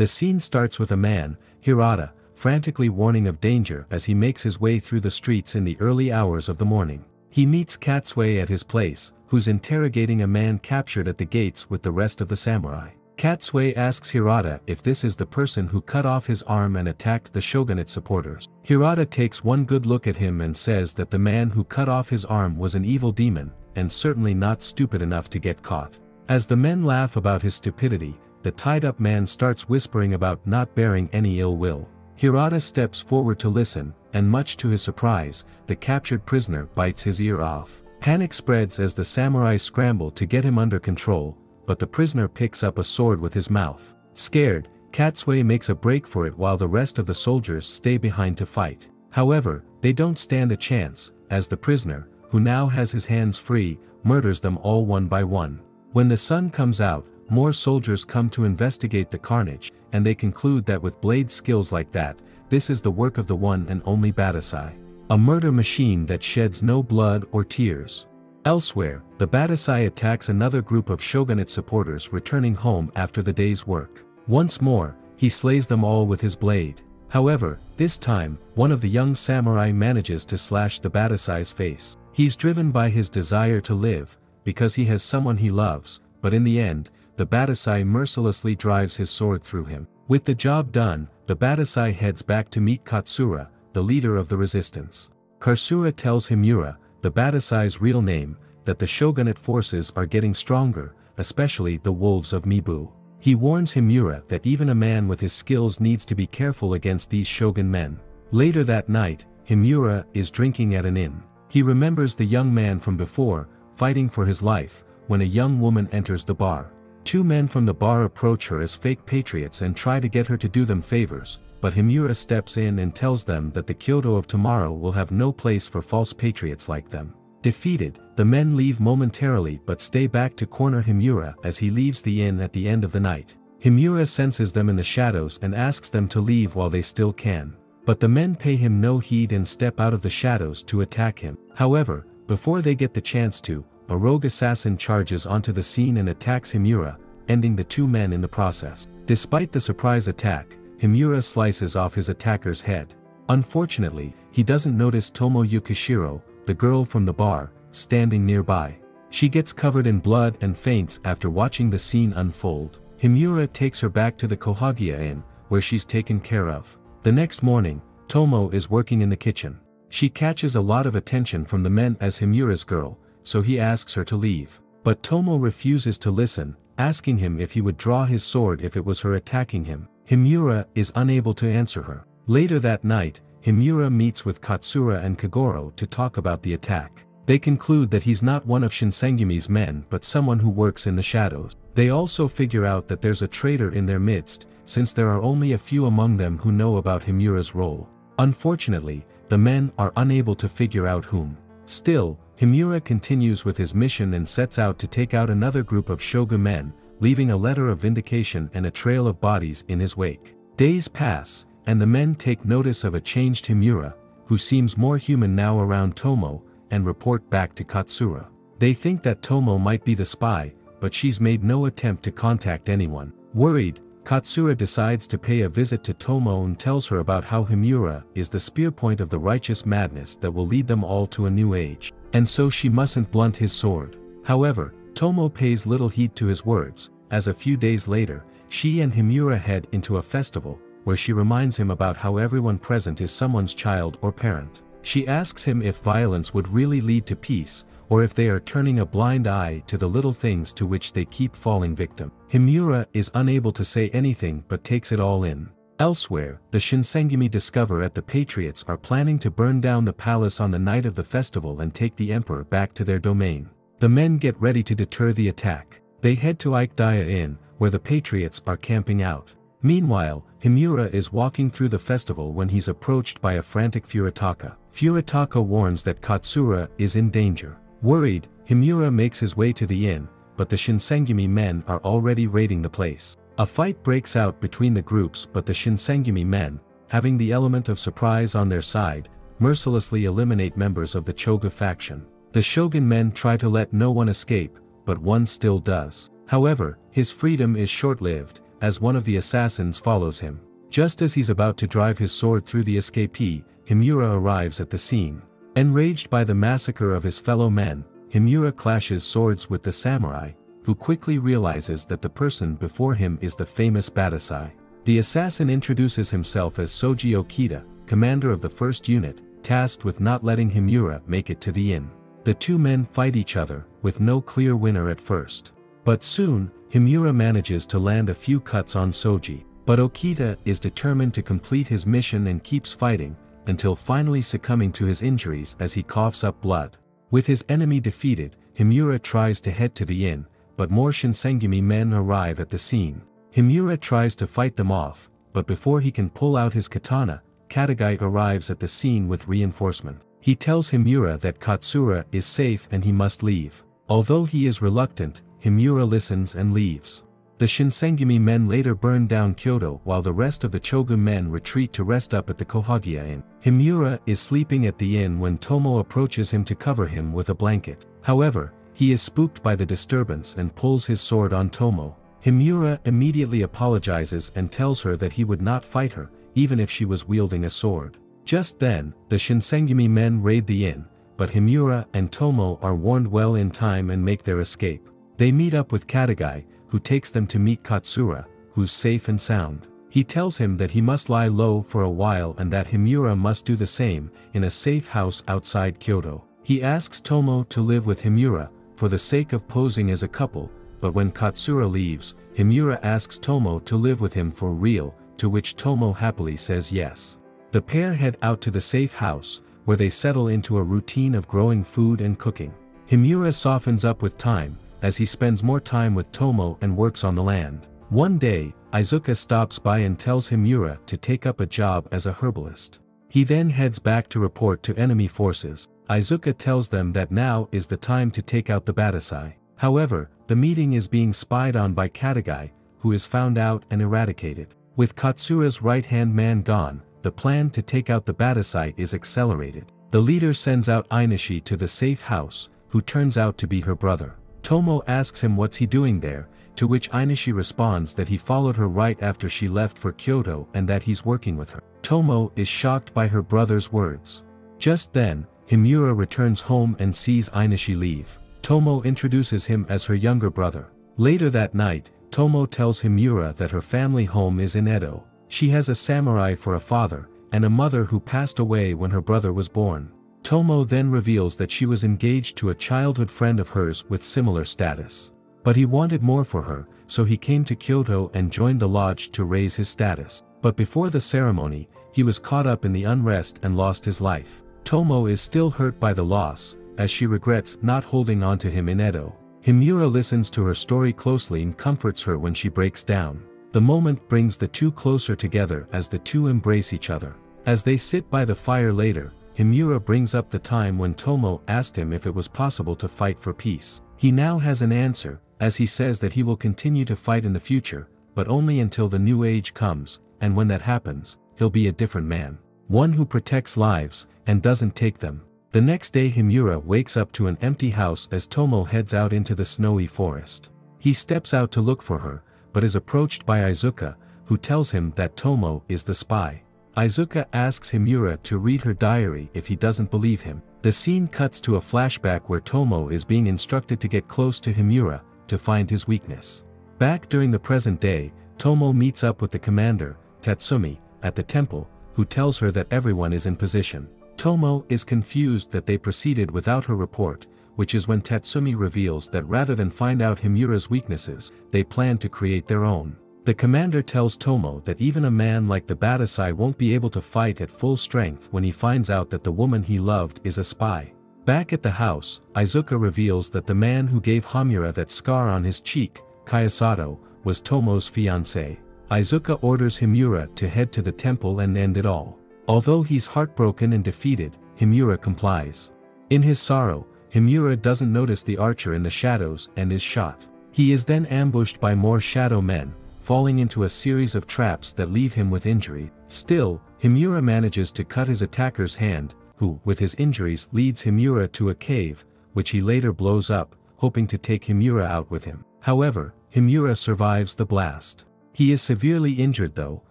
The scene starts with a man, Hirata, frantically warning of danger as he makes his way through the streets in the early hours of the morning. He meets Katsue at his place, who's interrogating a man captured at the gates with the rest of the samurai. Katsue asks Hirata if this is the person who cut off his arm and attacked the shogunate supporters. Hirata takes one good look at him and says that the man who cut off his arm was an evil demon, and certainly not stupid enough to get caught. As the men laugh about his stupidity, the tied-up man starts whispering about not bearing any ill will. Hirata steps forward to listen, and much to his surprise, the captured prisoner bites his ear off. Panic spreads as the samurai scramble to get him under control, but the prisoner picks up a sword with his mouth. Scared, Katsue makes a break for it while the rest of the soldiers stay behind to fight. However, they don't stand a chance, as the prisoner, who now has his hands free, murders them all one by one. When the sun comes out, more soldiers come to investigate the carnage, and they conclude that with blade skills like that, this is the work of the one and only Badasai, a murder machine that sheds no blood or tears. Elsewhere, the Badasai attacks another group of shogunate supporters returning home after the day's work. Once more, he slays them all with his blade. However, this time, one of the young samurai manages to slash the Badasai's face. He's driven by his desire to live, because he has someone he loves, but in the end, the Badasai mercilessly drives his sword through him. With the job done, the Badasai heads back to meet Katsura, the leader of the resistance. Katsura tells Himura, the Badasai's real name, that the shogunate forces are getting stronger, especially the wolves of Mibu. He warns Himura that even a man with his skills needs to be careful against these shogun men. Later that night, Himura is drinking at an inn. He remembers the young man from before, fighting for his life, when a young woman enters the bar. Two men from the bar approach her as fake patriots and try to get her to do them favors, but Himura steps in and tells them that the Kyoto of tomorrow will have no place for false patriots like them. Defeated, the men leave momentarily but stay back to corner Himura as he leaves the inn at the end of the night. Himura senses them in the shadows and asks them to leave while they still can. But the men pay him no heed and step out of the shadows to attack him. However, before they get the chance to, a rogue assassin charges onto the scene and attacks Himura, ending the two men in the process. Despite the surprise attack, Himura slices off his attacker's head. Unfortunately, he doesn't notice Tomo Yukishiro, the girl from the bar, standing nearby. She gets covered in blood and faints after watching the scene unfold. Himura takes her back to the Kohagiya Inn, where she's taken care of. The next morning, Tomo is working in the kitchen. She catches a lot of attention from the men as Himura's girl, so he asks her to leave. But Tomo refuses to listen, asking him if he would draw his sword if it was her attacking him. Himura is unable to answer her. Later that night, Himura meets with Katsura and Kagoro to talk about the attack. They conclude that he's not one of Shinsengumi's men but someone who works in the shadows. They also figure out that there's a traitor in their midst, since there are only a few among them who know about Himura's role. Unfortunately, the men are unable to figure out whom. Still, Himura continues with his mission and sets out to take out another group of shogun men, leaving a letter of vindication and a trail of bodies in his wake. Days pass, and the men take notice of a changed Himura, who seems more human now around Tomo, and report back to Katsura. They think that Tomo might be the spy, but she's made no attempt to contact anyone. Worried, Katsura decides to pay a visit to Tomo and tells her about how Himura is the spear point of the righteous madness that will lead them all to a new age, and so she mustn't blunt his sword. However, Tomo pays little heed to his words, as a few days later, she and Himura head into a festival, where she reminds him about how everyone present is someone's child or parent. She asks him if violence would really lead to peace, or if they are turning a blind eye to the little things to which they keep falling victim. Himura is unable to say anything but takes it all in. Elsewhere, the Shinsengumi discover that the Patriots are planning to burn down the palace on the night of the festival and take the emperor back to their domain. The men get ready to deter the attack. They head to Ikedaya Inn, where the Patriots are camping out. Meanwhile, Himura is walking through the festival when he's approached by a frantic Furitaka. Furitaka warns that Katsura is in danger. Worried, Himura makes his way to the inn, but the Shinsengumi men are already raiding the place. A fight breaks out between the groups, but the Shinsengumi men, having the element of surprise on their side, mercilessly eliminate members of the Choga faction. The shogun men try to let no one escape, but one still does. However, his freedom is short-lived, as one of the assassins follows him. Just as he's about to drive his sword through the escapee, Himura arrives at the scene. Enraged by the massacre of his fellow men, Himura clashes swords with the samurai, who quickly realizes that the person before him is the famous Badasai. The assassin introduces himself as Soji Okita, commander of the first unit, tasked with not letting Himura make it to the inn. The two men fight each other, with no clear winner at first. But soon, Himura manages to land a few cuts on Soji. But Okita is determined to complete his mission and keeps fighting, until finally succumbing to his injuries as he coughs up blood. With his enemy defeated, Himura tries to head to the inn, but more Shinsengumi men arrive at the scene. Himura tries to fight them off, but before he can pull out his katana, Katagai arrives at the scene with reinforcement. He tells Himura that Katsura is safe and he must leave. Although he is reluctant, Himura listens and leaves. The Shinsengumi men later burn down Kyoto while the rest of the Chogun men retreat to rest up at the Kohagia Inn. Himura is sleeping at the inn when Tomo approaches him to cover him with a blanket. However, he is spooked by the disturbance and pulls his sword on Tomo. Himura immediately apologizes and tells her that he would not fight her, even if she was wielding a sword. Just then, the Shinsengumi men raid the inn, but Himura and Tomo are warned well in time and make their escape. They meet up with Katagai, who takes them to meet Katsura, who's safe and sound. He tells him that he must lie low for a while and that Himura must do the same, in a safe house outside Kyoto. He asks Tomo to live with Himura, for the sake of posing as a couple, but when Katsura leaves, Himura asks Tomo to live with him for real, to which Tomo happily says yes. The pair head out to the safe house, where they settle into a routine of growing food and cooking. Himura softens up with time, as he spends more time with Tomo and works on the land. One day, Izuka stops by and tells Himura to take up a job as a herbalist. He then heads back to report to enemy forces. Izuka tells them that now is the time to take out the Badasai. However, the meeting is being spied on by Katagai, who is found out and eradicated. With Katsura's right-hand man gone, the plan to take out the Badasai is accelerated. The leader sends out Inashi to the safe house, who turns out to be her brother. Tomo asks him what's he doing there, to which Inashi responds that he followed her right after she left for Kyoto and that he's working with her. Tomo is shocked by her brother's words. Just then, Himura returns home and sees Inashi leave. Tomo introduces him as her younger brother. Later that night, Tomo tells Himura that her family home is in Edo. She has a samurai for a father, and a mother who passed away when her brother was born. Tomo then reveals that she was engaged to a childhood friend of hers with similar status. But he wanted more for her, so he came to Kyoto and joined the lodge to raise his status. But before the ceremony, he was caught up in the unrest and lost his life. Tomo is still hurt by the loss, as she regrets not holding on to him in Edo. Himura listens to her story closely and comforts her when she breaks down. The moment brings the two closer together as the two embrace each other. As they sit by the fire later, Himura brings up the time when Tomo asked him if it was possible to fight for peace. He now has an answer, as he says that he will continue to fight in the future, but only until the new age comes, and when that happens, he'll be a different man. One who protects lives, and doesn't take them. The next day Himura wakes up to an empty house as Tomo heads out into the snowy forest. He steps out to look for her, but is approached by Izuka, who tells him that Tomo is the spy. Izuka asks Himura to read her diary if he doesn't believe him. The scene cuts to a flashback where Tomo is being instructed to get close to Himura, to find his weakness. Back during the present day, Tomo meets up with the commander, Tatsumi, at the temple, who tells her that everyone is in position. Tomo is confused that they proceeded without her report, which is when Tatsumi reveals that rather than find out Himura's weaknesses, they plan to create their own. The commander tells Tomo that even a man like the Badasai won't be able to fight at full strength when he finds out that the woman he loved is a spy. Back at the house, Izuka reveals that the man who gave Himura that scar on his cheek, Kayasato, was Tomo's fiancé. Izuka orders Himura to head to the temple and end it all. Although he's heartbroken and defeated, Himura complies. In his sorrow, Himura doesn't notice the archer in the shadows and is shot. He is then ambushed by more shadow men, falling into a series of traps that leave him with injury. Still, Himura manages to cut his attacker's hand, who, with his injuries, leads Himura to a cave, which he later blows up, hoping to take Himura out with him. However, Himura survives the blast. He is severely injured though,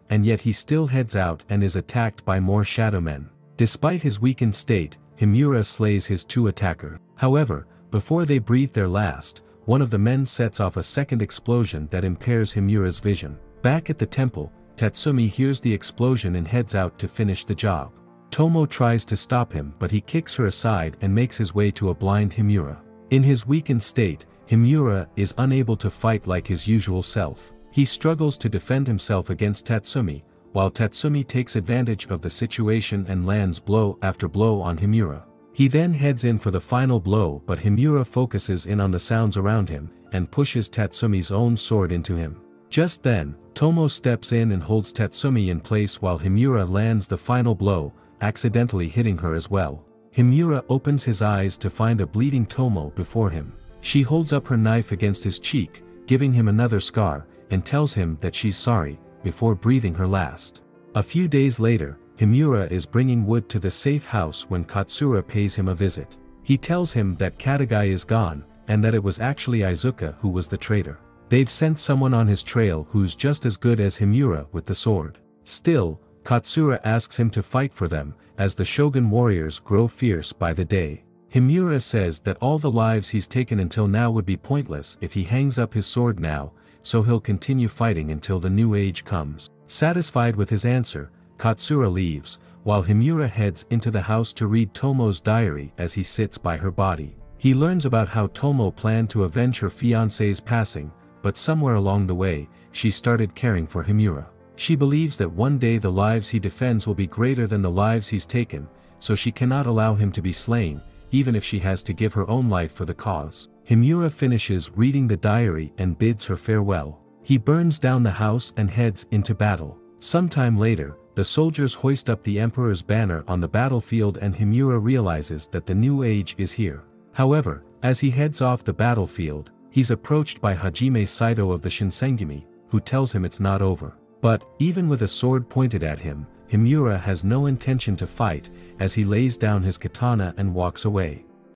and yet he still heads out and is attacked by more shadow men. Despite his weakened state, Himura slays his 2 attackers. However, before they breathe their last, one of the men sets off a second explosion that impairs Himura's vision. Back at the temple, Tatsumi hears the explosion and heads out to finish the job. Tomo tries to stop him but he kicks her aside and makes his way to a blind Himura. In his weakened state, Himura is unable to fight like his usual self. He struggles to defend himself against Tatsumi, while Tatsumi takes advantage of the situation and lands blow after blow on Himura. He then heads in for the final blow but Himura focuses in on the sounds around him, and pushes Tatsumi's own sword into him. Just then, Tomo steps in and holds Tatsumi in place while Himura lands the final blow, accidentally hitting her as well. Himura opens his eyes to find a bleeding Tomo before him. She holds up her knife against his cheek, giving him another scar, and tells him that she's sorry, before breathing her last. A few days later, Himura is bringing wood to the safe house when Katsura pays him a visit. He tells him that Katagai is gone, and that it was actually Izuka who was the traitor. They've sent someone on his trail who's just as good as Himura with the sword. Still, Katsura asks him to fight for them, as the Shogun warriors grow fierce by the day. Himura says that all the lives he's taken until now would be pointless if he hangs up his sword now, so he'll continue fighting until the new age comes. Satisfied with his answer, Katsura leaves, while Himura heads into the house to read Tomo's diary as he sits by her body. He learns about how Tomo planned to avenge her fiancé's passing, but somewhere along the way, she started caring for Himura. She believes that one day the lives he defends will be greater than the lives he's taken, so she cannot allow him to be slain, even if she has to give her own life for the cause. Himura finishes reading the diary and bids her farewell. He burns down the house and heads into battle. Sometime later, the soldiers hoist up the Emperor's banner on the battlefield and Himura realizes that the new age is here. However, as he heads off the battlefield, he's approached by Hajime Saito of the Shinsengumi, who tells him it's not over. But, even with a sword pointed at him, Himura has no intention to fight, as he lays down his katana and walks away.